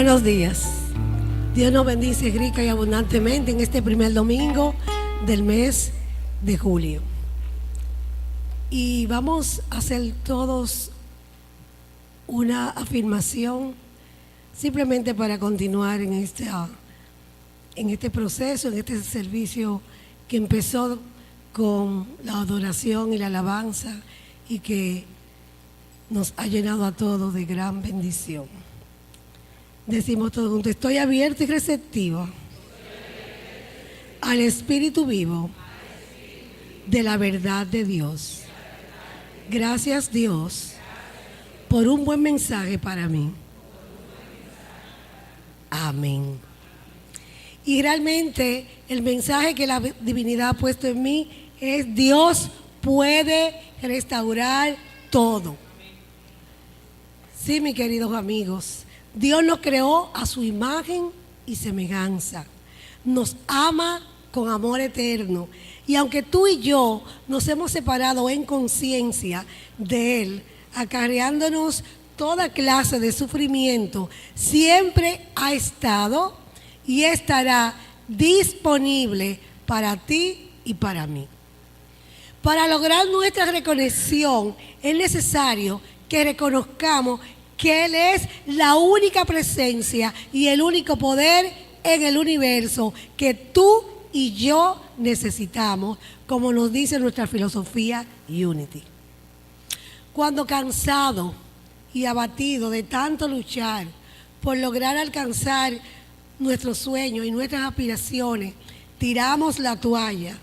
Buenos días. Dios nos bendice rica y abundantemente en este primer domingo del mes de julio. Y vamos a hacer todos una afirmación simplemente para continuar en este proceso, en este servicio que empezó con la adoración y la alabanza y que nos ha llenado a todos de gran bendición. Decimos todos juntos: estoy abierto y receptivo al Espíritu vivo de la verdad de Dios. Gracias, Dios, por un buen mensaje para mí. Amén. Y realmente el mensaje que la divinidad ha puesto en mí es: Dios puede restaurar todo. Sí, mis queridos amigos, Dios nos creó a su imagen y semejanza. Nos ama con amor eterno. Y aunque tú y yo nos hemos separado en conciencia de Él, acarreándonos toda clase de sufrimiento, siempre ha estado y estará disponible para ti y para mí. Para lograr nuestra reconexión es necesario que reconozcamos que Él es la única presencia y el único poder en el universo que tú y yo necesitamos, como nos dice nuestra filosofía Unity. Cuando cansado y abatido de tanto luchar por lograr alcanzar nuestros sueños y nuestras aspiraciones, tiramos la toalla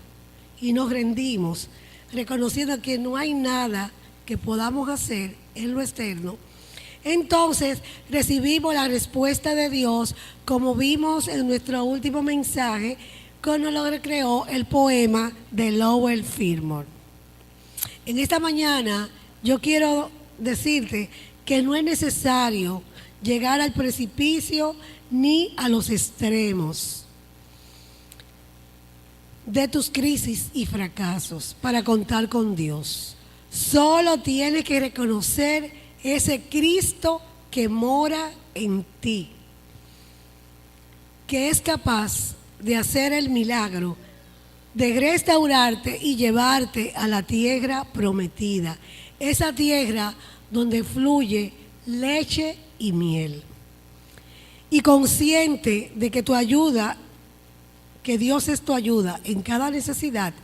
y nos rendimos, reconociendo que no hay nada que podamos hacer en lo externo, entonces recibimos la respuesta de Dios, como vimos en nuestro último mensaje, cuando lo creó el poema de Lowell Fillmore. En esta mañana yo quiero decirte que no es necesario llegar al precipicio ni a los extremos de tus crisis y fracasos para contar con Dios. Solo tienes que reconocer ese Cristo que mora en ti, que es capaz de hacer el milagro de restaurarte y llevarte a la tierra prometida, esa tierra donde fluye leche y miel. Y consciente de que tu ayuda, que Dios es tu ayuda en cada necesidad,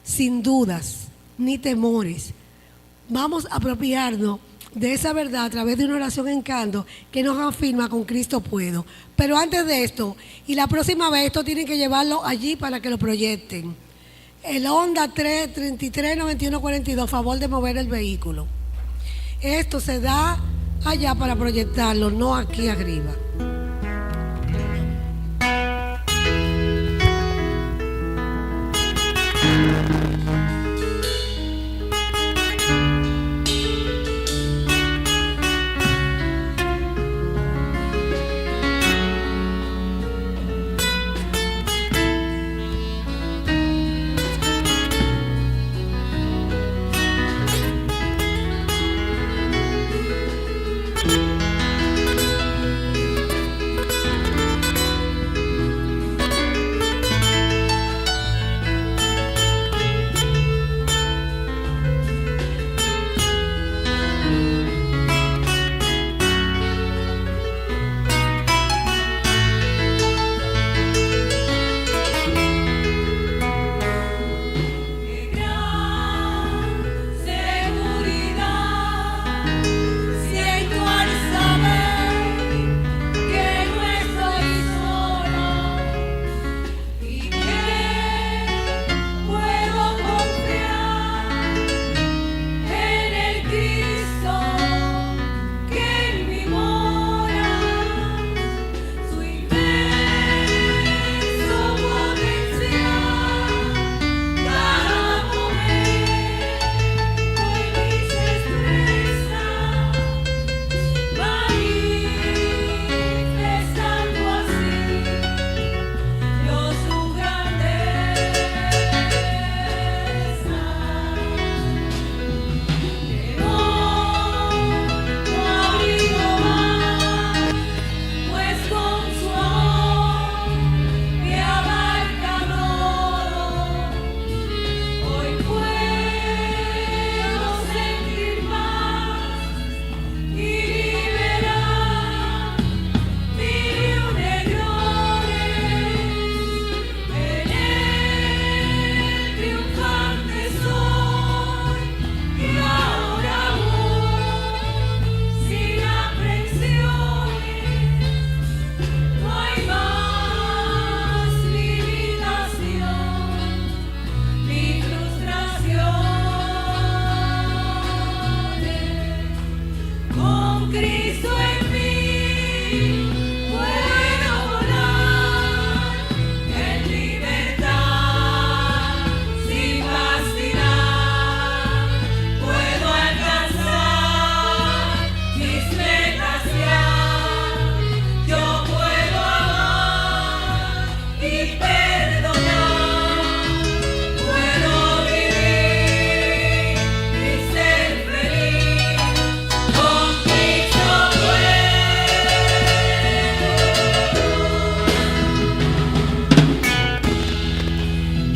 sin dudas ni temores, vamos a apropiarnos de esa verdad a través de una oración en canto que nos afirma: con Cristo puedo. Pero antes de esto, y la próxima vez, esto tienen que llevarlo allí para que lo proyecten. El Honda 339142, favor de mover el vehículo. Esto se da allá para proyectarlo, no aquí arriba.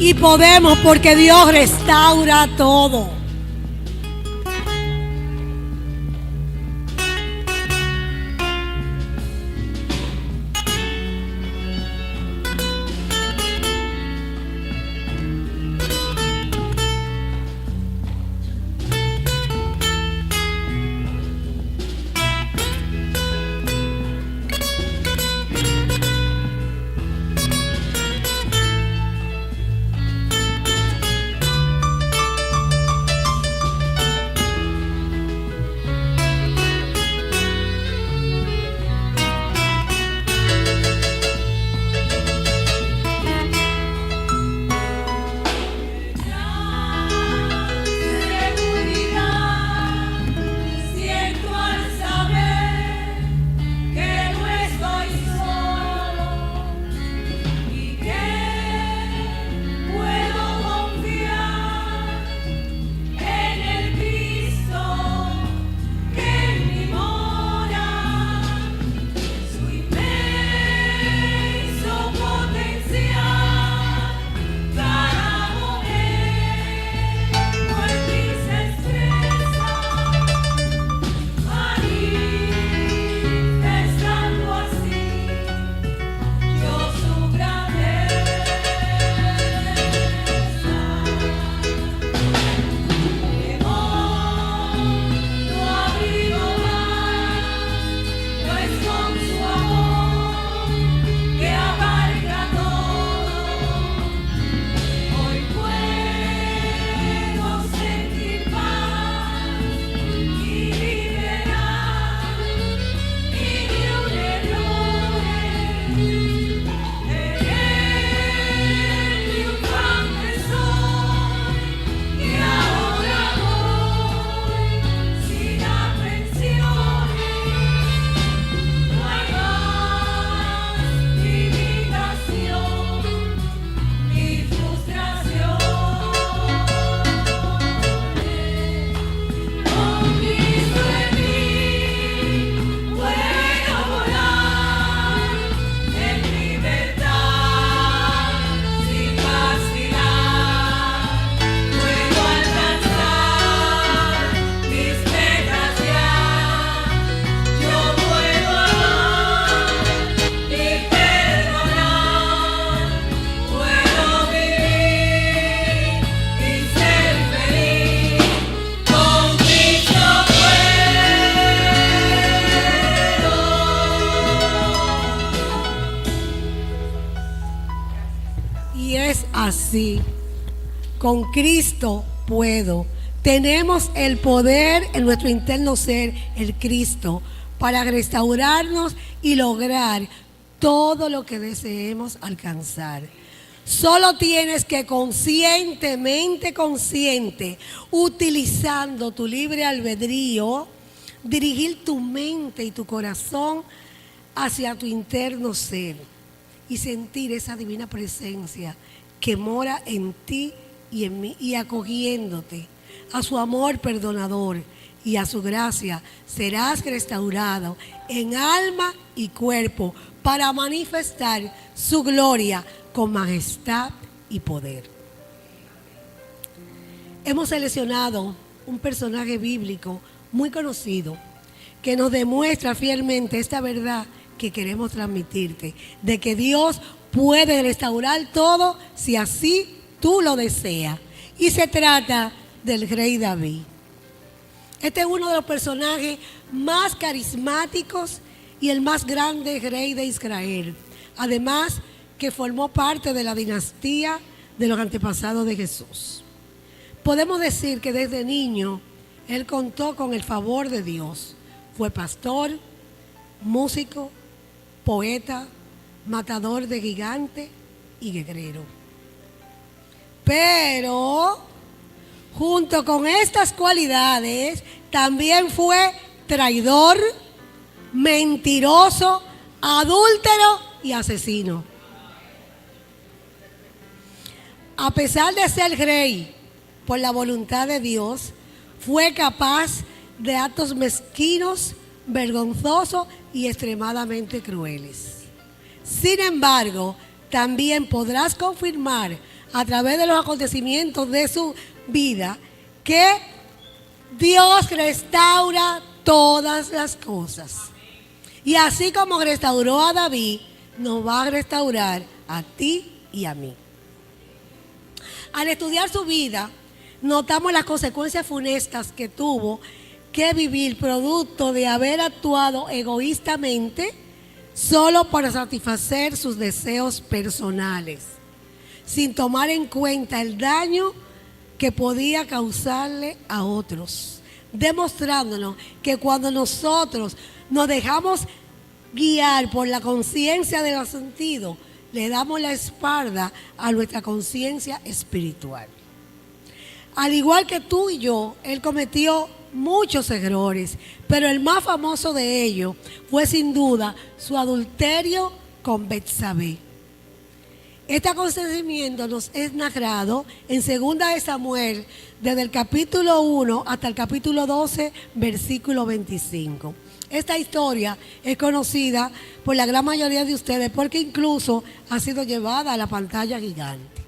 y podemos, porque Dios restaura todo. Así, con Cristo puedo. Tenemos el poder en nuestro interno ser, el Cristo, para restaurarnos y lograr todo lo que deseemos alcanzar. Solo tienes que conscientemente, utilizando tu libre albedrío, dirigir tu mente y tu corazón hacia tu interno ser y sentir esa divina presencia que mora en ti y en mí, y acogiéndote a su amor perdonador y a su gracia, serás restaurado en alma y cuerpo para manifestar su gloria con majestad y poder. Hemos seleccionado un personaje bíblico muy conocido que nos demuestra fielmente esta verdad que queremos transmitirte, de que Dios puede restaurar todo si así tú lo deseas. Y se trata del rey David. Este es uno de los personajes más carismáticos y el más grande rey de Israel. Además, que formó parte de la dinastía de los antepasados de Jesús. Podemos decir que desde niño él contó con el favor de Dios. Fue pastor, músico, poeta, matador de gigantes y guerrero. Pero junto con estas cualidades también fue traidor, mentiroso, adúltero y asesino. A pesar de ser rey por la voluntad de Dios, fue capaz de actos mezquinos, vergonzosos y extremadamente crueles. Sin embargo, también podrás confirmar a través de los acontecimientos de su vida, que Dios restaura todas las cosas. Y así como restauró a David, nos va a restaurar a ti y a mí. Al estudiar su vida, notamos las consecuencias funestas que tuvo que vivir producto de haber actuado egoístamente solo para satisfacer sus deseos personales, sin tomar en cuenta el daño que podía causarle a otros, demostrándonos que cuando nosotros nos dejamos guiar por la conciencia de los sentidos, le damos la espalda a nuestra conciencia espiritual. Al igual que tú y yo, él cometió muchos errores, pero el más famoso de ellos fue sin duda su adulterio con Betsabé. Este acontecimiento nos es narrado en 2 de Samuel, desde el capítulo 1 hasta el capítulo 12, versículo 25. Esta historia es conocida por la gran mayoría de ustedes porque incluso ha sido llevada a la pantalla gigante.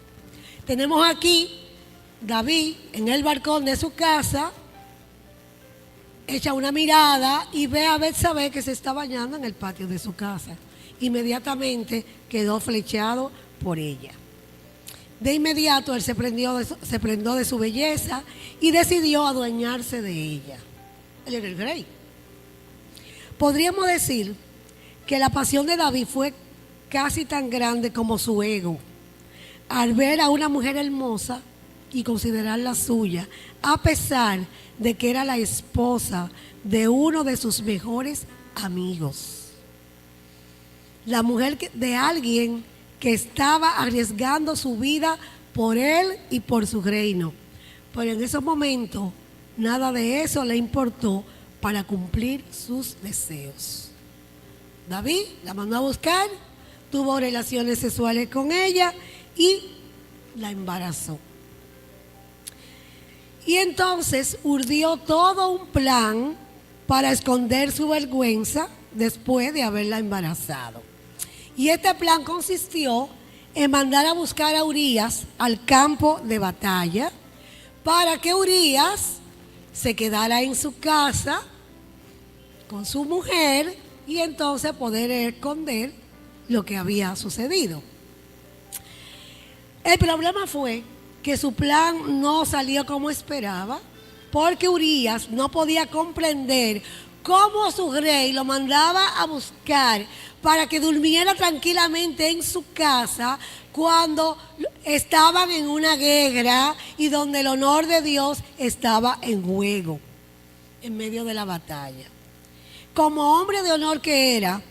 Tenemos aquí David en el balcón de su casa, echa una mirada y ve a Betsabé que se está bañando en el patio de su casa. Inmediatamente quedó flechado por ella. De inmediato él se prendó de su belleza y decidió adueñarse de ella. Él era el rey. Podríamos decir que la pasión de David fue casi tan grande como su ego, al ver a una mujer hermosa y considerarla suya, a pesar de que era la esposa de uno de sus mejores amigos. La mujer de alguien que estaba arriesgando su vida por él y por su reino. Pero en esos momentos, nada de eso le importó para cumplir sus deseos. David la mandó a buscar, tuvo relaciones sexuales con ella y la embarazó. Y entonces urdió todo un plan para esconder su vergüenza después de haberla embarazado. Y este plan consistió en mandar a buscar a Urías al campo de batalla para que Urías se quedara en su casa con su mujer y entonces poder esconder lo que había sucedido. El problema fue que su plan no salió como esperaba, porque Urías no podía comprender cómo su rey lo mandaba a buscar para que durmiera tranquilamente en su casa cuando estaban en una guerra y donde el honor de Dios estaba en juego, en medio de la batalla. Como hombre de honor que era,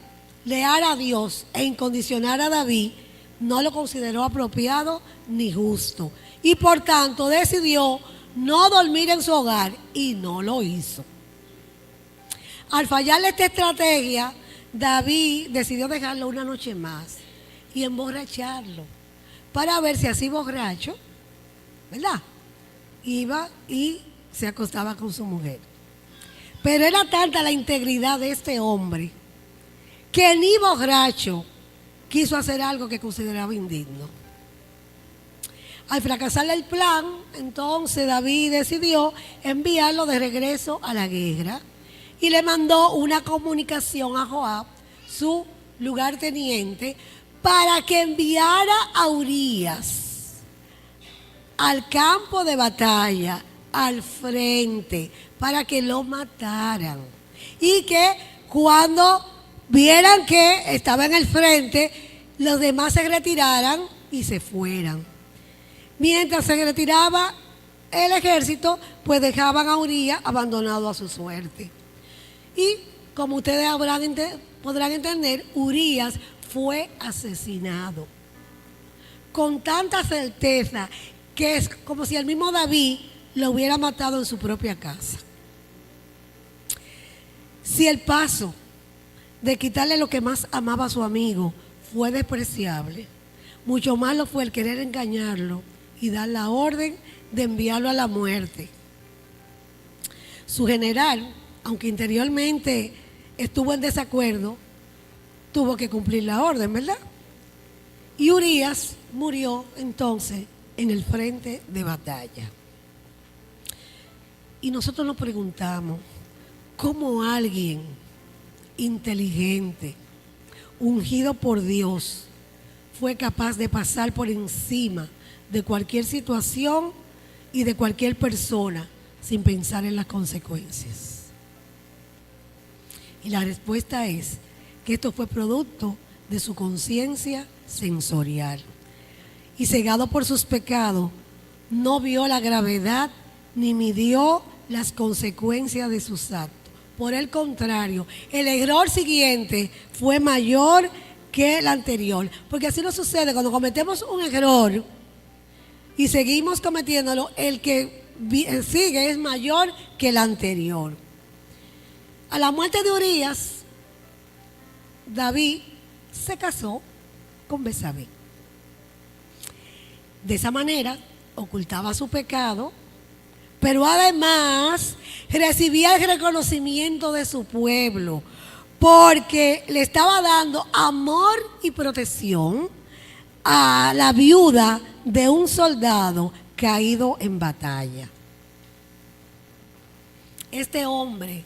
leal a Dios e incondicional a David, no lo consideró apropiado ni justo. Y por tanto decidió no dormir en su hogar y no lo hizo. Al fallarle esta estrategia, David decidió dejarlo una noche más y emborracharlo para ver si así borracho, ¿verdad?, iba y se acostaba con su mujer. Pero era tanta la integridad de este hombre que ni borracho quiso hacer algo que consideraba indigno. Al fracasar el plan, entonces David decidió enviarlo de regreso a la guerra y le mandó una comunicación a Joab, su lugarteniente, para que enviara a Urías al campo de batalla, al frente, para que lo mataran. Y que cuando vieran que estaba en el frente, los demás se retiraran y se fueran. Mientras se retiraba el ejército, pues dejaban a Urías abandonado a su suerte. Y como ustedes podrán entender, Urías fue asesinado con tanta certeza que es como si el mismo David lo hubiera matado en su propia casa. Si el paso de quitarle lo que más amaba a su amigo fue despreciable, mucho más lo fue el querer engañarlo y dar la orden de enviarlo a la muerte. Su general, aunque interiormente estuvo en desacuerdo, tuvo que cumplir la orden, ¿verdad? Y Urías murió entonces en el frente de batalla. Y nosotros nos preguntamos, ¿cómo alguien inteligente, ungido por Dios, fue capaz de pasar por encima de cualquier situación y de cualquier persona sin pensar en las consecuencias? Y la respuesta es que esto fue producto de su conciencia sensorial. Y cegado por sus pecados, no vio la gravedad ni midió las consecuencias de sus actos. Por el contrario, el error siguiente fue mayor que el anterior. Porque así nos sucede cuando cometemos un error y seguimos cometiéndolo, el que sigue es mayor que el anterior. A la muerte de Urías, David se casó con Betsabé. De esa manera ocultaba su pecado, pero además recibía el reconocimiento de su pueblo, porque le estaba dando amor y protección a la viuda de un soldado caído en batalla. Este hombre,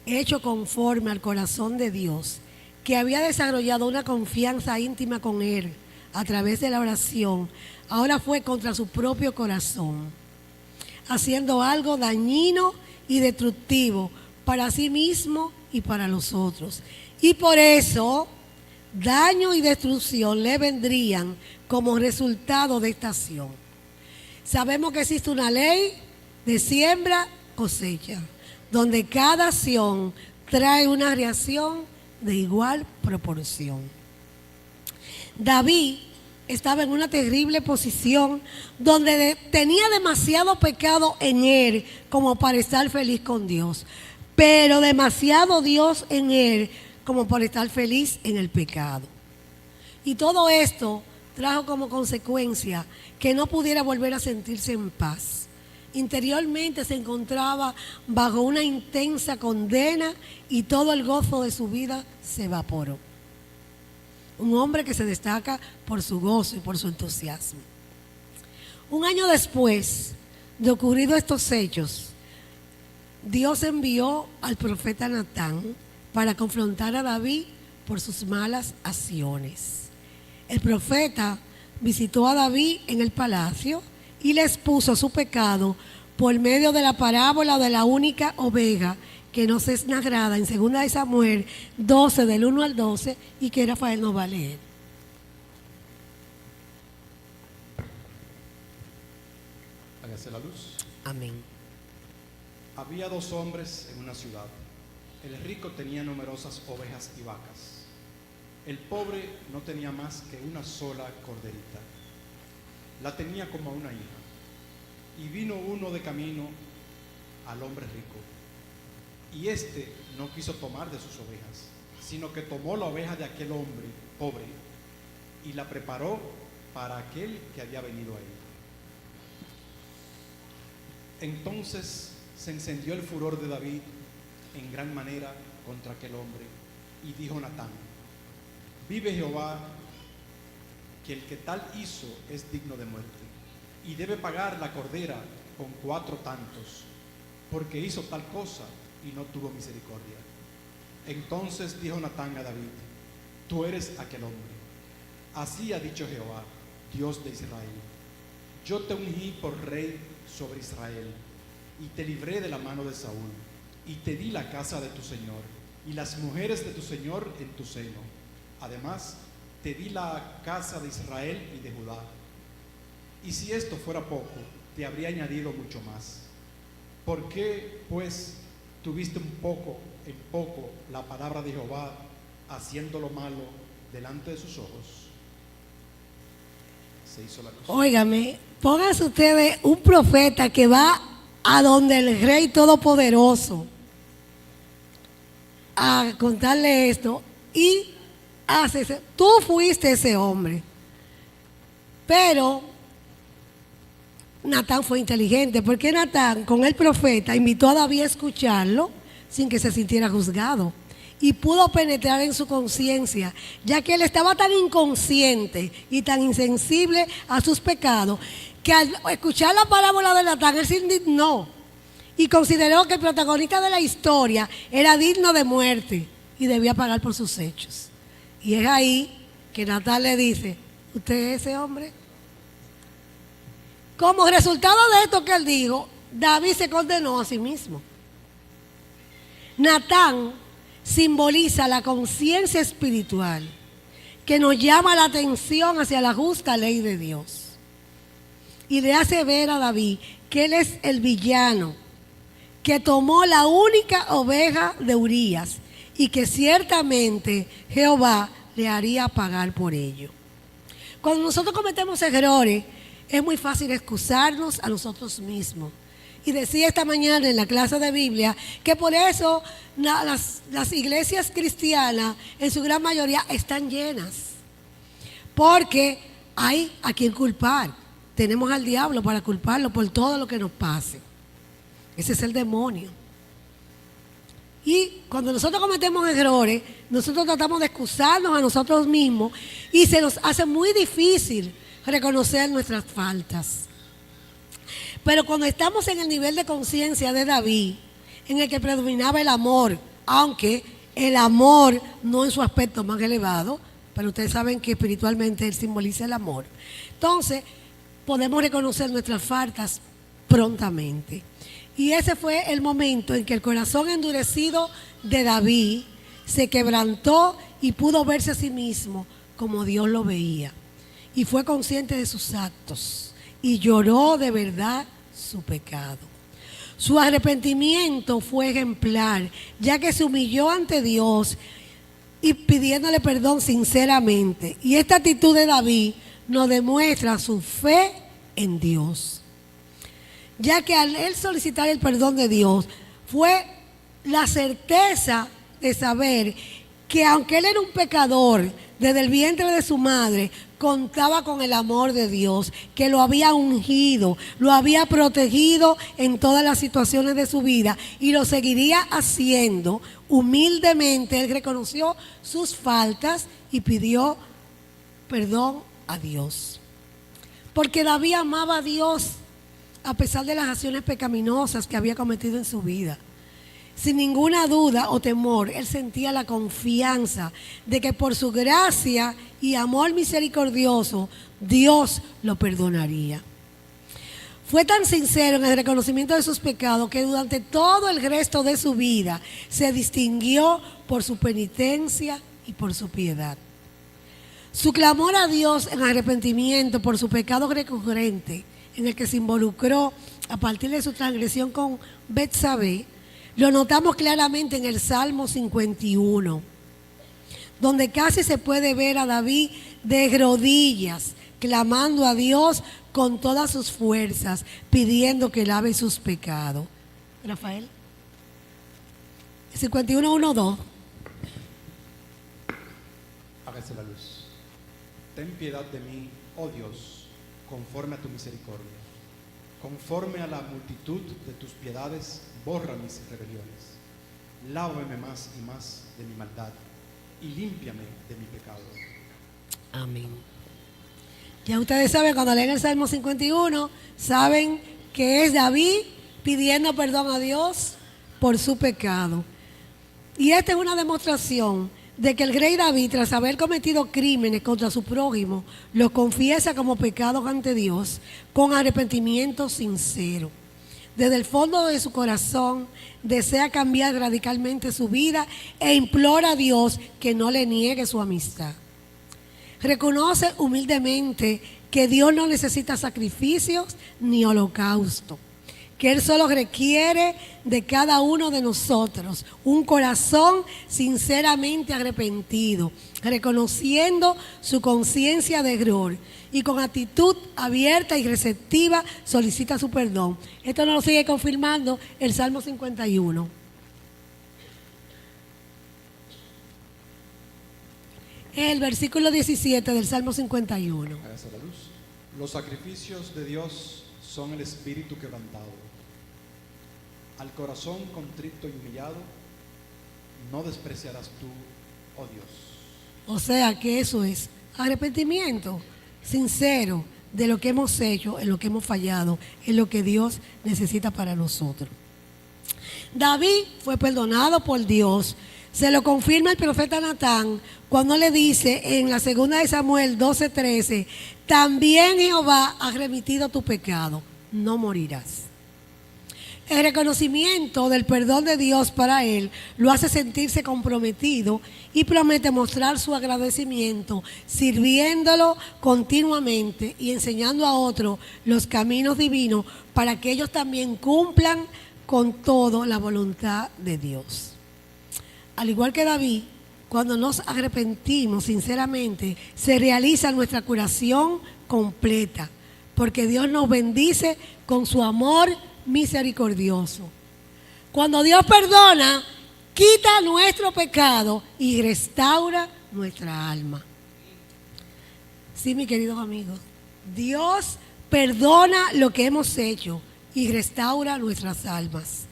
hecho conforme al corazón de Dios, que había desarrollado una confianza íntima con Él a través de la oración, ahora fue contra su propio corazón, haciendo algo dañino y destructivo para sí mismo y para los otros. Y por eso, daño y destrucción le vendrían como resultado de esta acción. Sabemos que existe una ley de siembra, cosecha, donde cada acción trae una reacción de igual proporción. David estaba en una terrible posición donde tenía demasiado pecado en él como para estar feliz con Dios, pero demasiado Dios en él como para estar feliz en el pecado. Y todo esto trajo como consecuencia que no pudiera volver a sentirse en paz. Interiormente se encontraba bajo una intensa condena y todo el gozo de su vida se evaporó. Un hombre que se destaca por su gozo y por su entusiasmo. Un año después de ocurrido estos hechos, Dios envió al profeta Natán para confrontar a David por sus malas acciones. El profeta visitó a David en el palacio y le expuso su pecado por medio de la parábola de la única oveja que nos es narrada en 2 de Samuel 12, del 1 al 12, y que Rafael nos va a leer. Hágase la luz. Amén. Había 2 hombres en una ciudad. El rico tenía numerosas ovejas y vacas. El pobre no tenía más que una sola corderita. La tenía como a una hija. Y vino uno de camino al hombre rico. Y éste no quiso tomar de sus ovejas, sino que tomó la oveja de aquel hombre pobre y la preparó para aquel que había venido a él. Entonces se encendió el furor de David en gran manera contra aquel hombre, y dijo Natán: vive Jehová, que el que tal hizo es digno de muerte, y debe pagar la cordera con 4 tantos, porque hizo tal cosa y no tuvo misericordia. Entonces dijo Natán a David: tú eres aquel hombre. Así ha dicho Jehová, Dios de Israel: yo te ungí por rey sobre Israel, y te libré de la mano de Saúl, y te di la casa de tu señor, y las mujeres de tu señor en tu seno. Además, te di la casa de Israel y de Judá. Y si esto fuera poco, te habría añadido mucho más. ¿Por qué, pues, tuviste en poco la palabra de Jehová, haciendo lo malo delante de sus ojos? Se hizo la luz. Óigame, pónganse ustedes un profeta que va a donde el Rey Todopoderoso a contarle esto, y tú fuiste ese hombre. Pero Natán fue inteligente, porque Natán con el profeta invitó a David a escucharlo sin que se sintiera juzgado. y pudo penetrar en su conciencia, ya que él estaba tan inconsciente y tan insensible a sus pecados, que al escuchar la parábola de Natán, él se indignó y consideró que el protagonista de la historia era digno de muerte y debía pagar por sus hechos. Y es ahí que Natán le dice: ¿usted es ese hombre? Como resultado de esto que él dijo, David se condenó a sí mismo. Natán simboliza la conciencia espiritual que nos llama la atención hacia la justa ley de Dios y le hace ver a David que él es el villano que tomó la única oveja de Urías y que ciertamente Jehová le haría pagar por ello. Cuando nosotros cometemos errores, es muy fácil excusarnos a nosotros mismos. Y decía esta mañana en la clase de Biblia que por eso las iglesias cristianas en su gran mayoría están llenas. Porque hay a quien culpar. Tenemos al diablo para culparlo por todo lo que nos pase. Ese es el demonio. Y cuando nosotros cometemos errores, nosotros tratamos de excusarnos a nosotros mismos y se nos hace muy difícil reconocer nuestras faltas. Pero cuando estamos en el nivel de conciencia de David, en el que predominaba el amor, aunque el amor no en su aspecto más elevado, pero ustedes saben que espiritualmente él simboliza el amor, entonces podemos reconocer nuestras faltas prontamente. Y ese fue el momento en que el corazón endurecido de David se quebrantó y pudo verse a sí mismo como Dios lo veía. Y fue consciente de sus actos y lloró de verdad su pecado. Su arrepentimiento fue ejemplar, ya que se humilló ante Dios y pidiéndole perdón sinceramente. Y esta actitud de David nos demuestra su fe en Dios, ya que al él solicitar el perdón de Dios fue la certeza de saber que aunque él era un pecador desde el vientre de su madre, contaba con el amor de Dios, que lo había ungido, lo había protegido en todas las situaciones de su vida y lo seguiría haciendo. Humildemente él reconoció sus faltas y pidió perdón a Dios. Porque David amaba a Dios a pesar de las acciones pecaminosas que había cometido en su vida. Sin ninguna duda o temor, él sentía la confianza de que por su gracia y amor misericordioso, Dios lo perdonaría. Fue tan sincero en el reconocimiento de sus pecados que durante todo el resto de su vida se distinguió por su penitencia y por su piedad. Su clamor a Dios en arrepentimiento por su pecado recurrente, en el que se involucró a partir de su transgresión con Betsabé, lo notamos claramente en el Salmo 51, donde casi se puede ver a David de rodillas, clamando a Dios con todas sus fuerzas, pidiendo que lave sus pecados. Rafael. 51, 1, 2. Hágase la luz. Ten piedad de mí, oh Dios, conforme a tu misericordia. Conforme a la multitud de tus piedades, borra mis rebeliones. Lávame más y más de mi maldad y límpiame de mi pecado. Amén. Ya ustedes saben, cuando leen el Salmo 51, saben que es David pidiendo perdón a Dios por su pecado. Y esta es una demostración de que el rey David, tras haber cometido crímenes contra su prójimo, los confiesa como pecados ante Dios con arrepentimiento sincero. Desde el fondo de su corazón desea cambiar radicalmente su vida e implora a Dios que no le niegue su amistad. Reconoce humildemente que Dios no necesita sacrificios ni holocausto, que Él solo requiere de cada uno de nosotros un corazón sinceramente arrepentido, reconociendo su conciencia de error y con actitud abierta y receptiva solicita su perdón. Esto nos lo sigue confirmando el Salmo 51. El versículo 17 del Salmo 51. Hágase la luz. Los sacrificios de Dios son el espíritu quebrantado. Al corazón contrito y humillado, no despreciarás tú, oh Dios. O sea que eso es arrepentimiento sincero de lo que hemos hecho, en lo que hemos fallado, en lo que Dios necesita para nosotros. David fue perdonado por Dios. Se lo confirma el profeta Natán cuando le dice en la segunda de Samuel 12:13, también Jehová ha remitido tu pecado, no morirás. El reconocimiento del perdón de Dios para él lo hace sentirse comprometido y promete mostrar su agradecimiento, sirviéndolo continuamente y enseñando a otros los caminos divinos para que ellos también cumplan con todo la voluntad de Dios. Al igual que David, cuando nos arrepentimos sinceramente, se realiza nuestra curación completa, porque Dios nos bendice con su amor misericordioso. Cuando Dios perdona, quita nuestro pecado y restaura nuestra alma. Sí, mis queridos amigos, Dios perdona lo que hemos hecho y restaura nuestras almas,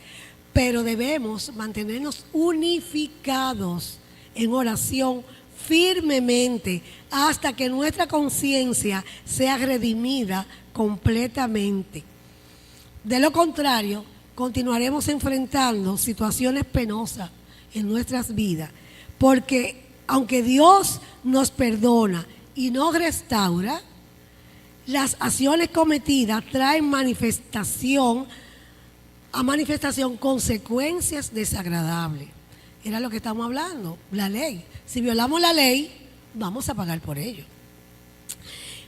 pero debemos mantenernos unificados en oración firmemente hasta que nuestra conciencia sea redimida completamente. De lo contrario, continuaremos enfrentando situaciones penosas en nuestras vidas, porque aunque Dios nos perdona y nos restaura, las acciones cometidas traen a manifestación consecuencias desagradables. Era lo que estamos hablando, la ley. Si violamos la ley, vamos a pagar por ello.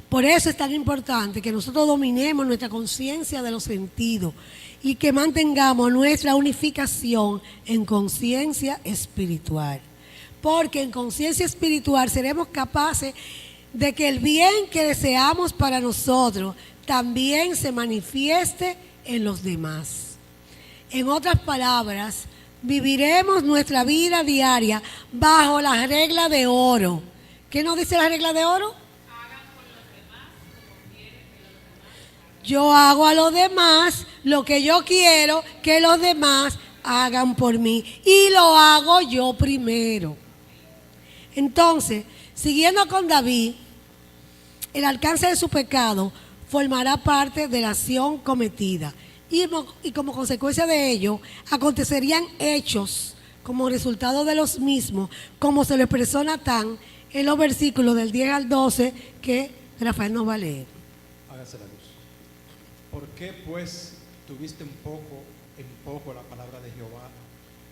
Por eso es tan importante que nosotros dominemos nuestra conciencia de los sentidos y que mantengamos nuestra unificación en conciencia espiritual. Porque en conciencia espiritual seremos capaces de que el bien que deseamos para nosotros también se manifieste en los demás. En otras palabras, viviremos nuestra vida diaria bajo la regla de oro. ¿Qué nos dice la regla de oro? Yo hago a los demás lo que yo quiero que los demás hagan por mí. Y lo hago yo primero. Entonces, siguiendo con David, el alcance de su pecado formará parte de la acción cometida. Y como consecuencia de ello, acontecerían hechos como resultado de los mismos, como se lo expresó Natán en los versículos del 10 al 12 que Rafael nos va a leer. Hágase la luz. ¿Por qué pues tuviste en poco la palabra de Jehová,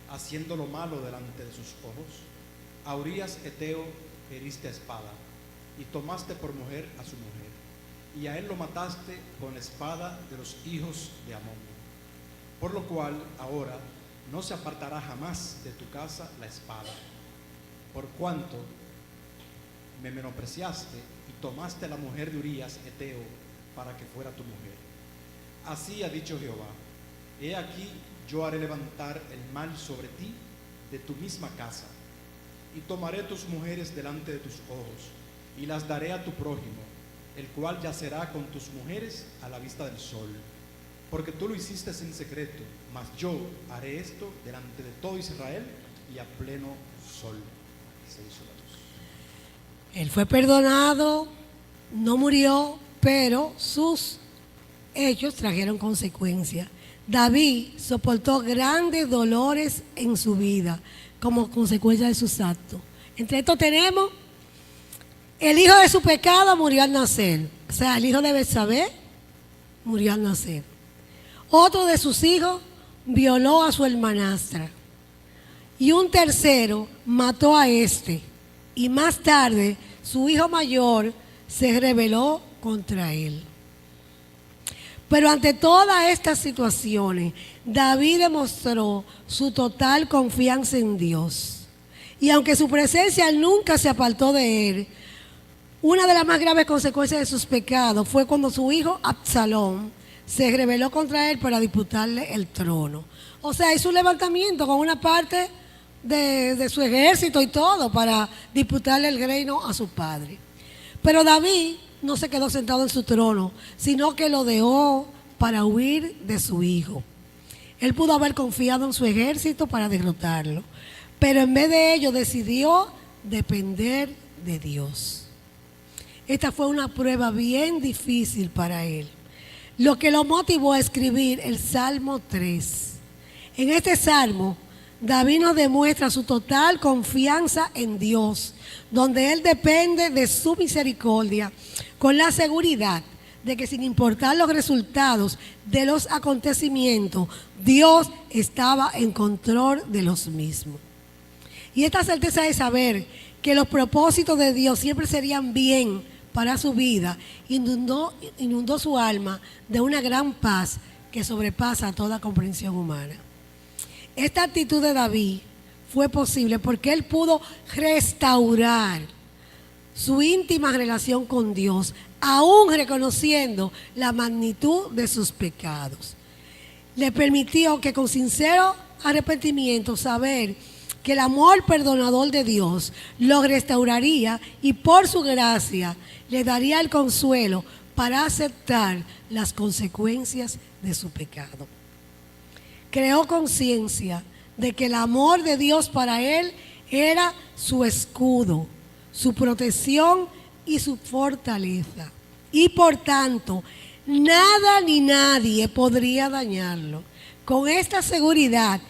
haciendo lo malo delante de sus ojos? A Urías Eteo heriste a espada, y tomaste por mujer a su mujer, y a él lo mataste con la espada de los hijos de Amón. Por lo cual ahora no se apartará jamás de tu casa la espada, por cuanto me menospreciaste y tomaste la mujer de Urías Eteo para que fuera tu mujer. Así ha dicho Jehová: he aquí yo haré levantar el mal sobre ti de tu misma casa, y tomaré tus mujeres delante de tus ojos, y las daré a tu prójimo, el cual yacerá con tus mujeres a la vista del sol. Porque tú lo hiciste en secreto, mas yo haré esto delante de todo Israel y a pleno sol. Se hizo la luz. Él fue perdonado, no murió, pero sus hechos trajeron consecuencias. David soportó grandes dolores en su vida como consecuencia de sus actos. Entre estos tenemos: el hijo de su pecado murió al nacer. O sea, el hijo de Betsabé murió al nacer. Otro de sus hijos violó a su hermanastra. Y un tercero mató a este. Y más tarde, su hijo mayor se rebeló contra él. Pero ante todas estas situaciones, David demostró su total confianza en Dios. Y aunque su presencia nunca se apartó de él, una de las más graves consecuencias de sus pecados fue cuando su hijo Absalón se rebeló contra él para disputarle el trono. O sea, hizo un levantamiento con una parte de su ejército y todo para disputarle el reino a su padre. Pero David no se quedó sentado en su trono, sino que lo dejó para huir de su hijo. Él pudo haber confiado en su ejército para derrotarlo, pero en vez de ello decidió depender de Dios. Esta fue una prueba bien difícil para él, lo que lo motivó a escribir el Salmo 3. En este salmo, David nos demuestra su total confianza en Dios, donde él depende de su misericordia, con la seguridad de que sin importar los resultados de los acontecimientos, Dios estaba en control de los mismos. Y esta certeza de saber que los propósitos de Dios siempre serían bien para su vida, inundó su alma de una gran paz que sobrepasa toda comprensión humana. Esta actitud de David fue posible porque él pudo restaurar su íntima relación con Dios, aún reconociendo la magnitud de sus pecados. Le permitió que con sincero arrepentimiento saber que el amor perdonador de Dios lo restauraría y por su gracia le daría el consuelo para aceptar las consecuencias de su pecado. Creó conciencia de que el amor de Dios para él era su escudo, su protección y su fortaleza. Y por tanto, nada ni nadie podría dañarlo. Con esta seguridad,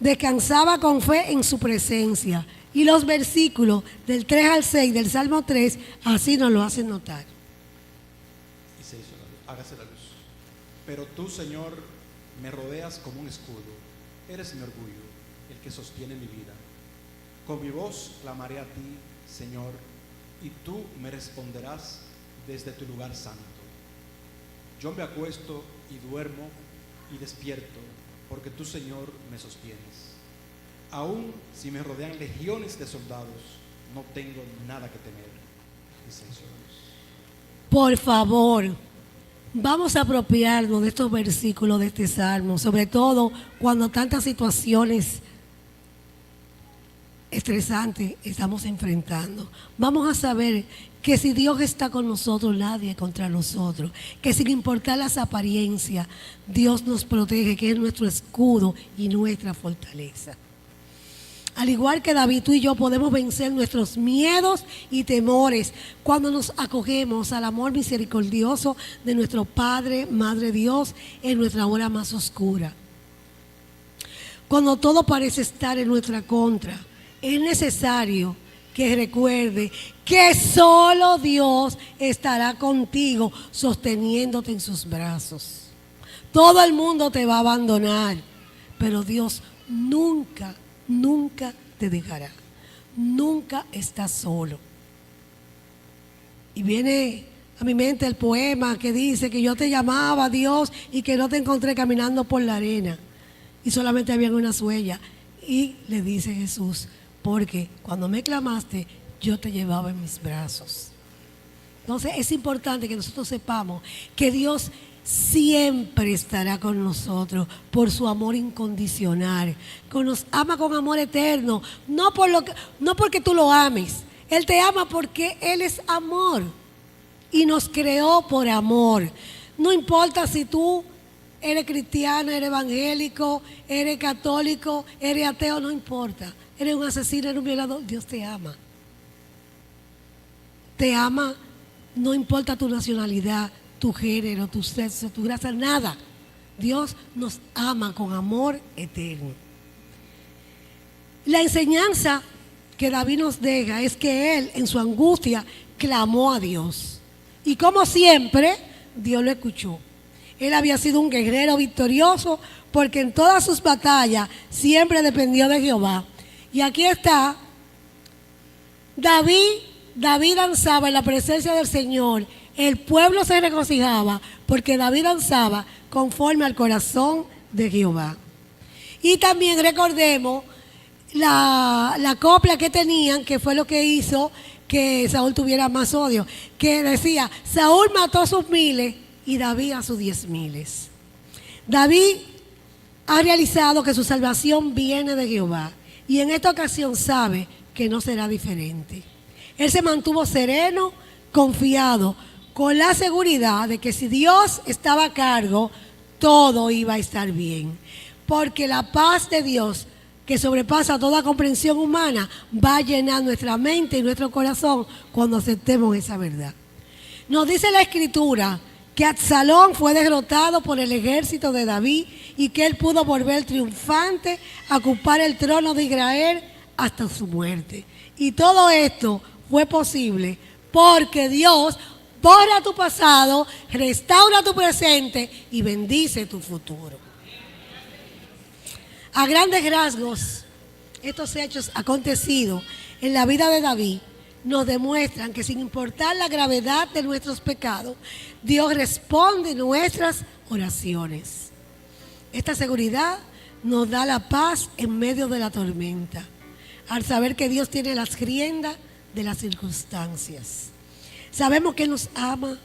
descansaba con fe en su presencia. Y los versículos del 3 al 6 del Salmo 3 así nos lo hacen notar. Y se hizo la luz, hágase la luz. Pero tú, Señor, me rodeas como un escudo. Eres mi orgullo, el que sostiene mi vida. Con mi voz clamaré a ti, Señor, y tú me responderás desde tu lugar santo. Yo me acuesto y duermo y despierto, porque tú, Señor, me sostienes. Aún si me rodean legiones de soldados, no tengo nada que temer. Dice Jesús. Por favor, vamos a apropiarnos de estos versículos de este salmo, sobre todo cuando tantas situaciones estresantes estamos enfrentando. Vamos a saber que si Dios está con nosotros, nadie contra nosotros, que sin importar las apariencias, Dios nos protege, que es nuestro escudo y nuestra fortaleza. Al igual que David, tú y yo podemos vencer nuestros miedos y temores cuando nos acogemos al amor misericordioso de nuestro Padre, Madre Dios, en nuestra hora más oscura. Cuando todo parece estar en nuestra contra, es necesario que recuerde que solo Dios estará contigo, sosteniéndote en sus brazos. Todo el mundo te va a abandonar, pero Dios nunca te dejará. Nunca estás solo. Y viene a mi mente el poema que dice que yo te llamaba, Dios, y que no te encontré caminando por la arena y solamente había unas huellas. Y le dice Jesús, porque cuando me clamaste, yo te llevaba en mis brazos. Entonces es importante que nosotros sepamos que Dios siempre estará con nosotros por su amor incondicional, que nos ama con amor eterno, no porque tú lo ames. Él te ama porque Él es amor y nos creó por amor. No importa si tú eres cristiano, eres evangélico, eres católico, eres ateo, no importa. Eres un asesino, eres un violador, Dios te ama. Te ama, no importa tu nacionalidad, tu género, tu sexo, tu raza, nada. Dios nos ama con amor eterno. La enseñanza que David nos deja es que él, en su angustia, clamó a Dios. Y como siempre, Dios lo escuchó. Él había sido un guerrero victorioso porque en todas sus batallas siempre dependió de Jehová. Y aquí está, David danzaba en la presencia del Señor. El pueblo se regocijaba porque David danzaba conforme al corazón de Jehová. Y también recordemos la copla que tenían, que fue lo que hizo que Saúl tuviera más odio, que decía, Saúl mató a sus miles y David a sus 10,000. David ha realizado que su salvación viene de Jehová y en esta ocasión sabe que no será diferente. Él se mantuvo sereno, confiado, con la seguridad de que si Dios estaba a cargo, todo iba a estar bien. Porque la paz de Dios que sobrepasa toda comprensión humana, va a llenar nuestra mente y nuestro corazón cuando aceptemos esa verdad. Nos dice la Escritura que Absalón fue derrotado por el ejército de David y que él pudo volver triunfante a ocupar el trono de Israel hasta su muerte. Y todo esto fue posible porque Dios borra tu pasado, restaura tu presente y bendice tu futuro. A grandes rasgos, estos hechos acontecidos en la vida de David nos demuestran que sin importar la gravedad de nuestros pecados, Dios responde nuestras oraciones. Esta seguridad nos da la paz en medio de la tormenta, al saber que Dios tiene las riendas de las circunstancias. Sabemos que nos ama,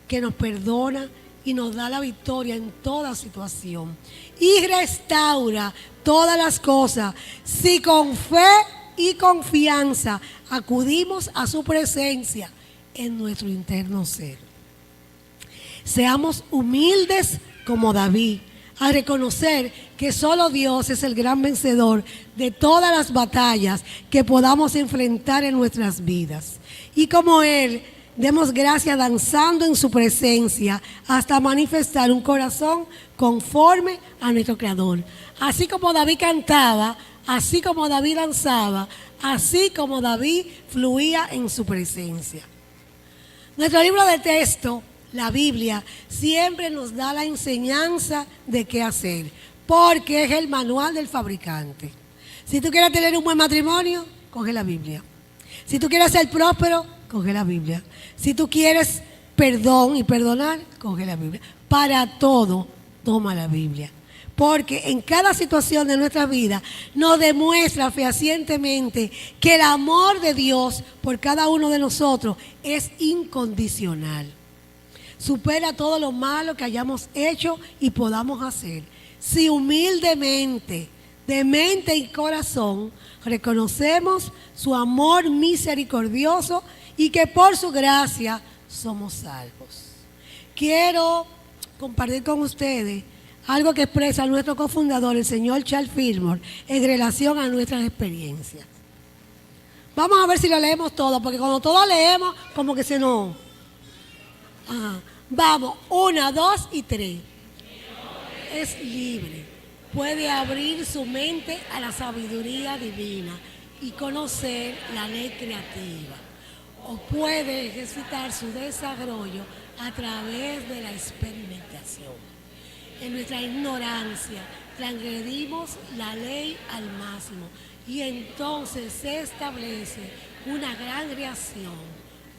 que nos perdona y nos da la victoria en toda situación. Y restaura todas las cosas si con fe y confianza acudimos a su presencia en nuestro interno ser. Seamos humildes como David, a reconocer que solo Dios es el gran vencedor de todas las batallas que podamos enfrentar en nuestras vidas. Y como Él, demos gracias danzando en su presencia hasta manifestar un corazón conforme a nuestro Creador. Así como David cantaba, así como David danzaba, así como David fluía en su presencia. Nuestro libro de texto, la Biblia, siempre nos da la enseñanza de qué hacer, porque es el manual del fabricante. Si tú quieres tener un buen matrimonio, coge la Biblia. Si tú quieres ser próspero, coge la Biblia. Si tú quieres perdón y perdonar, coge la Biblia. Para todo, toma la Biblia. Porque en cada situación de nuestra vida nos demuestra fehacientemente que el amor de Dios por cada uno de nosotros es incondicional. Supera todo lo malo que hayamos hecho y podamos hacer. Si humildemente, de mente y corazón, reconocemos su amor misericordioso y que por su gracia somos salvos. Quiero compartir con ustedes algo que expresa nuestro cofundador, el señor Charles Fillmore, en relación a nuestras experiencias. Vamos a ver si lo leemos todo, porque cuando todos leemos, como que se nos... Ajá. Vamos, 1, 2 y 3. Es libre, puede abrir su mente a la sabiduría divina y conocer la ley creativa, o puede ejercitar su desarrollo a través de la experimentación. En nuestra ignorancia transgredimos la ley al máximo y entonces se establece una gran reacción,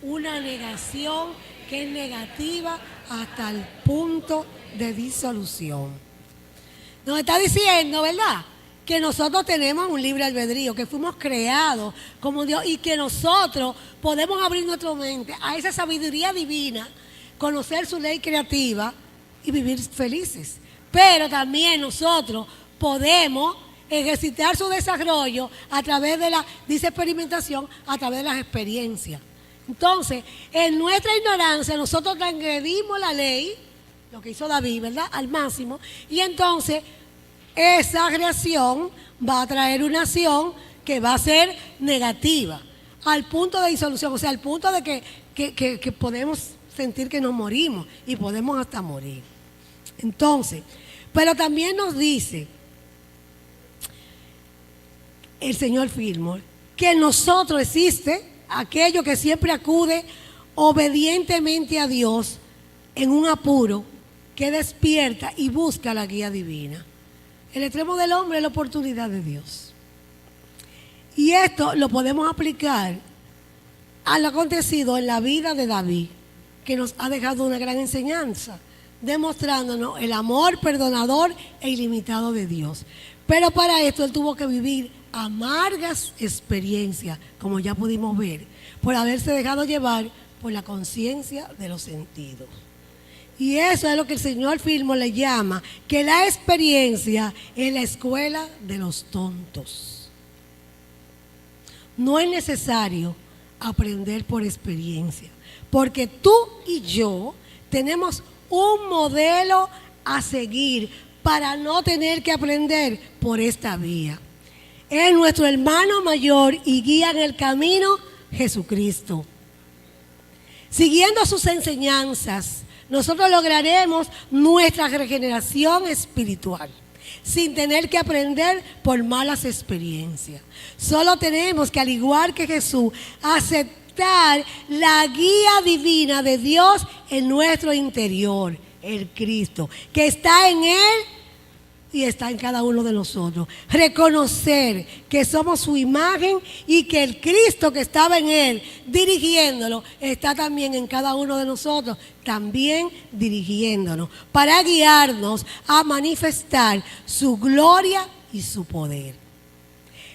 una negación que es negativa hasta el punto de disolución. Nos está diciendo, ¿verdad?, que nosotros tenemos un libre albedrío, que fuimos creados como Dios y que nosotros podemos abrir nuestra mente a esa sabiduría divina, conocer su ley creativa y vivir felices. Pero también nosotros podemos ejercitar su desarrollo a través de la, dice experimentación, a través de las experiencias. Entonces, en nuestra ignorancia nosotros transgredimos la ley, lo que hizo David, ¿verdad?, al máximo, y entonces esa reacción va a traer una acción que va a ser negativa, al punto de disolución, o sea, al punto de que podemos sentir que nos morimos y podemos hasta morir. Entonces, pero también nos dice el señor Fillmore que en nosotros existe aquello que siempre acude obedientemente a Dios en un apuro, que despierta y busca la guía divina. El extremo del hombre es la oportunidad de Dios. Y esto lo podemos aplicar a lo acontecido en la vida de David, que nos ha dejado una gran enseñanza, demostrándonos el amor perdonador e ilimitado de Dios. Pero para esto él tuvo que vivir amargas experiencias, como ya pudimos ver, por haberse dejado llevar por la conciencia de los sentidos. Y eso es lo que el señor Fillmore le llama, que la experiencia es la escuela de los tontos. No es necesario aprender por experiencia, porque tú y yo tenemos un modelo a seguir para no tener que aprender por esta vía. Es nuestro hermano mayor y guía en el camino Jesucristo. Siguiendo sus enseñanzas, nosotros lograremos nuestra regeneración espiritual sin tener que aprender por malas experiencias. Solo tenemos que, al igual que Jesús, aceptar la guía divina de Dios en nuestro interior, el Cristo, que está en Él y está en cada uno de nosotros. Reconocer que somos su imagen y que el Cristo que estaba en Él dirigiéndolo está también en cada uno de nosotros, también dirigiéndonos para guiarnos a manifestar su gloria y su poder.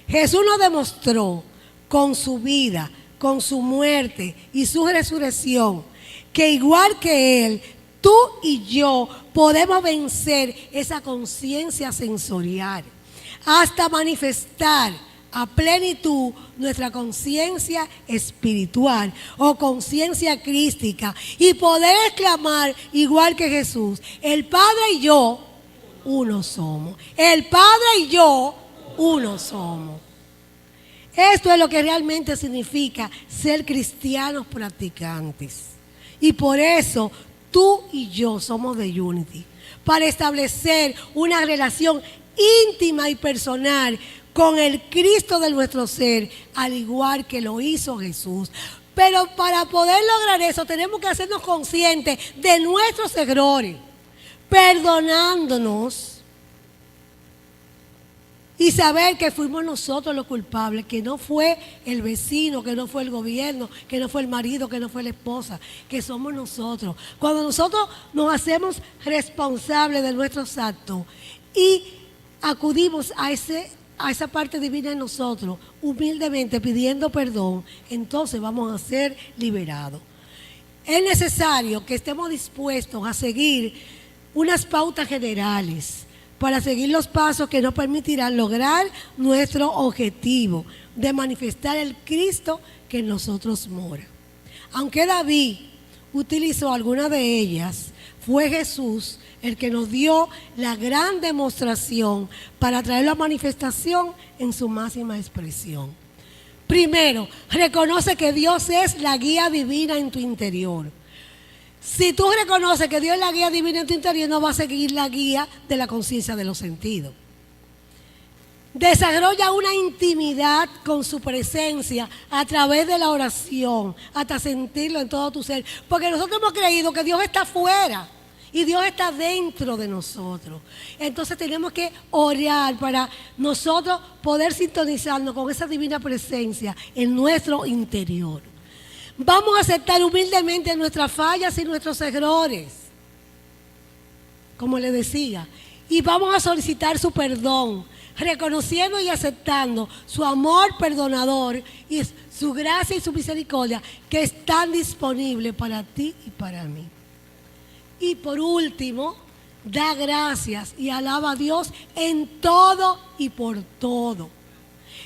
Jesús nos demostró con su vida, con su muerte y su resurrección que igual que Él, tú y yo podemos vencer esa conciencia sensorial hasta manifestar a plenitud nuestra conciencia espiritual o conciencia crística y poder exclamar igual que Jesús: el Padre y yo uno somos. El Padre y yo uno somos. Esto es lo que realmente significa ser cristianos practicantes. Y por eso tú y yo somos de Unity, para establecer una relación íntima y personal con el Cristo de nuestro ser, al igual que lo hizo Jesús. Pero para poder lograr eso tenemos que hacernos conscientes de nuestros errores, perdonándonos y saber que fuimos nosotros los culpables, que no fue el vecino, que no fue el gobierno, que no fue el marido, que no fue la esposa, que somos nosotros. Cuando nosotros nos hacemos responsables de nuestros actos y acudimos a esa parte divina en nosotros, humildemente pidiendo perdón, entonces vamos a ser liberados. Es necesario que estemos dispuestos a seguir unas pautas generales para seguir los pasos que nos permitirán lograr nuestro objetivo de manifestar el Cristo que en nosotros mora. Aunque David utilizó alguna de ellas, fue Jesús el que nos dio la gran demostración para traer la manifestación en su máxima expresión. Primero, reconoce que Dios es la guía divina en tu interior. Si tú reconoces que Dios es la guía divina en tu interior, no vas a seguir la guía de la conciencia de los sentidos. Desarrolla una intimidad con su presencia a través de la oración, hasta sentirlo en todo tu ser. Porque nosotros hemos creído que Dios está afuera y Dios está dentro de nosotros. Entonces tenemos que orar para nosotros poder sintonizarnos con esa divina presencia en nuestro interior. Vamos a aceptar humildemente nuestras fallas y nuestros errores, como le decía, y vamos a solicitar su perdón, reconociendo y aceptando su amor perdonador y su gracia y su misericordia que están disponibles para ti y para mí. Y por último, da gracias y alaba a Dios en todo y por todo.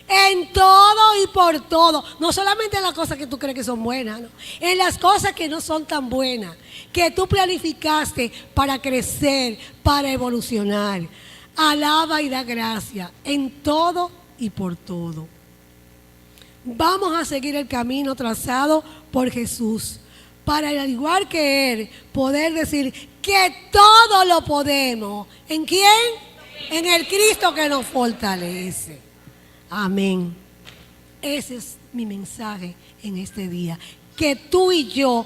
En todo y por todo. No solamente en las cosas que tú crees que son buenas, ¿no? En las cosas que no son tan buenas, que tú planificaste para crecer, para evolucionar. Alaba y da gracias en todo y por todo. Vamos a seguir el camino trazado por Jesús, para, al igual que Él, poder decir que todo lo podemos. ¿En quién? En el Cristo que nos fortalece. Amén. Ese es mi mensaje en este día. Que tú y yo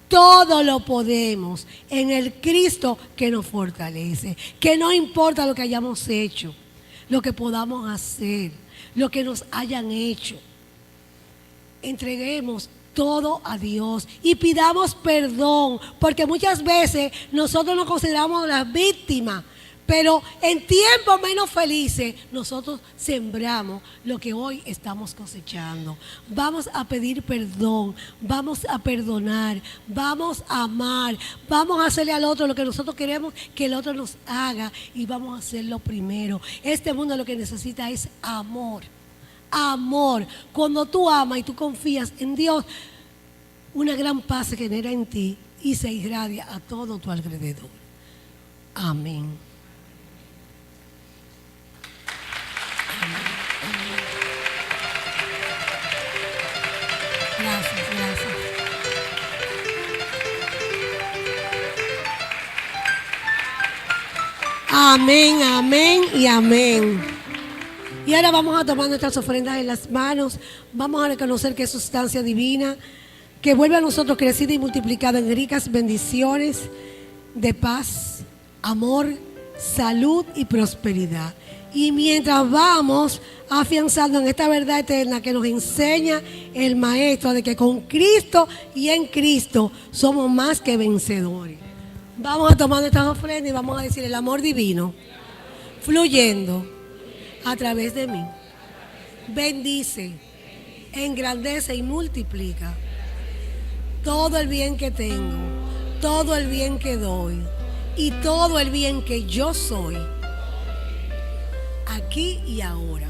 todo lo podemos en el Cristo que nos fortalece. Que no importa lo que hayamos hecho, lo que podamos hacer, lo que nos hayan hecho. Entreguemos todo a Dios y pidamos perdón, porque muchas veces nosotros nos consideramos las víctimas. Pero en tiempos menos felices nosotros sembramos lo que hoy estamos cosechando. Vamos a pedir perdón, vamos a perdonar, vamos a amar, vamos a hacerle al otro lo que nosotros queremos que el otro nos haga y vamos a hacerlo primero. Este mundo lo que necesita es amor, amor. Cuando tú amas y tú confías en Dios, una gran paz se genera en ti y se irradia a todo tu alrededor. Amén. Amén. Amén, amén y amén. Y ahora vamos a tomar nuestras ofrendas en las manos. Vamos a reconocer que es sustancia divina, que vuelve a nosotros crecida y multiplicada en ricas bendiciones de paz, amor, salud y prosperidad. Y mientras vamos afianzando en esta verdad eterna que nos enseña el Maestro, de que con Cristo y en Cristo somos más que vencedores. Vamos a tomar nuestras ofrendas y vamos a decir: el amor divino fluyendo a través de mí bendice, engrandece y multiplica todo el bien que tengo, todo el bien que doy y todo el bien que yo soy aquí y ahora.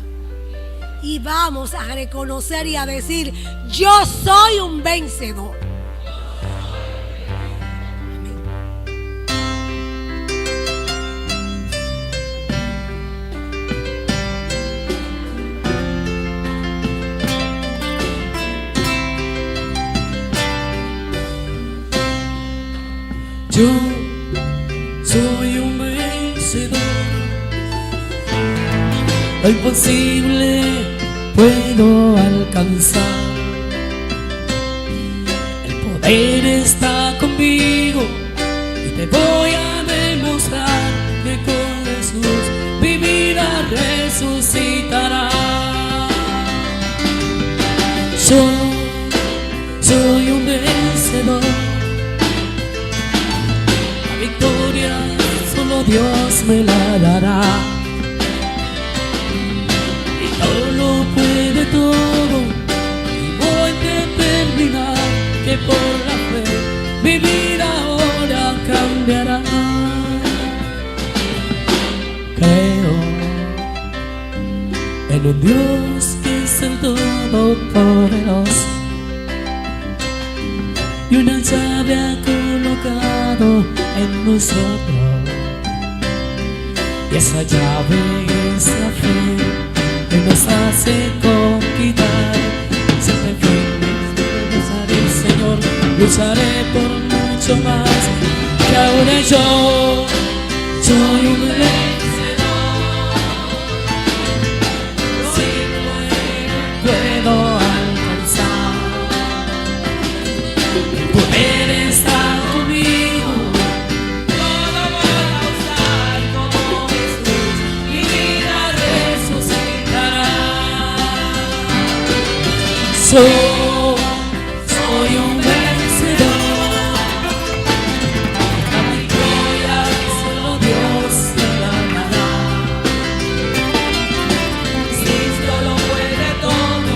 Y vamos a reconocer y a decir: yo soy un vencedor. Yo soy un vencedor, lo imposible puedo alcanzar. El poder está conmigo y te voy a demostrar que con Jesús mi vida resucitará. Yo soy un vencedor. Victoria solo Dios me la dará, y todo lo puede todo, y voy a determinar que por la fe mi vida ahora cambiará. Creo en un Dios que es el Todopoderoso, y una llave ha colocado en nosotros, y esa llave es la fe que nos hace conquistar. Siempre firmes, lucharé, Señor, lucharé por mucho más, que ahora yo soy un vencedor. Si puedo alcanzar, el poder está conmigo. Todo voy a usar como Jesús, mi vida resucitará. Soy un vencedor. La victoria solo Dios me la dará. Cristo lo puede todo,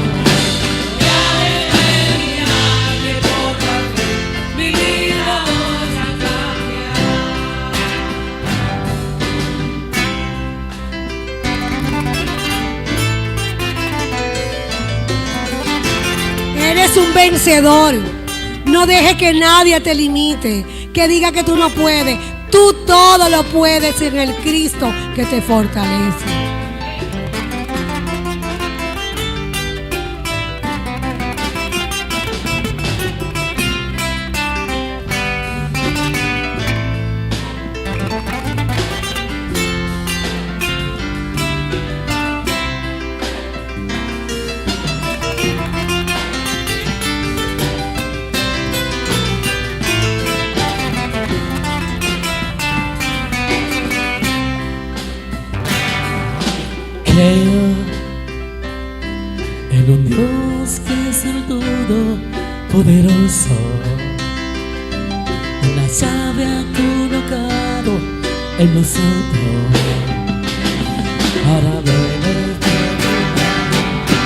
y aleluya, que por la fe mi vida ahora cambiará. Eres un vencedor. No dejes que nadie te limite, que diga que tú no puedes. Tú todo lo puedes en el Cristo que te fortalece. Creo en un Dios que es el Todopoderoso, una llave ha colocado en nosotros para beber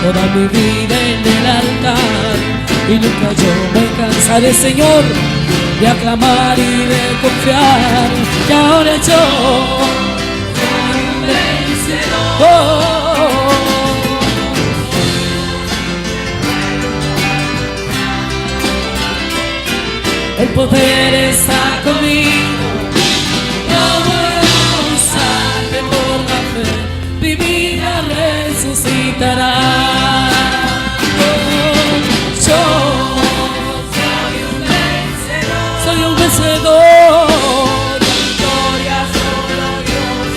toda mi vida en el altar, y nunca yo me cansaré, Señor, de aclamar y de confiar, que ahora yo soy un vencedor. El poder está conmigo, no voy a usar que por la fe mi vida resucitará. Yo soy un vencedor. La victoria solo Dios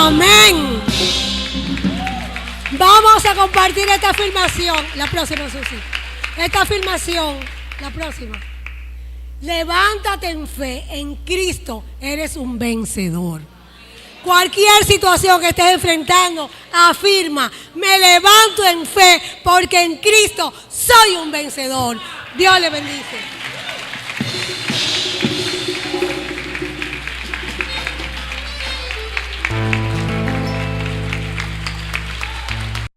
Amén. Vamos a compartir esta afirmación. La próxima, Susi. Esta afirmación, la próxima. Levántate en fe, en Cristo eres un vencedor. Cualquier situación que estés enfrentando, afirma, me levanto en fe porque en Cristo soy un vencedor. Dios le bendice.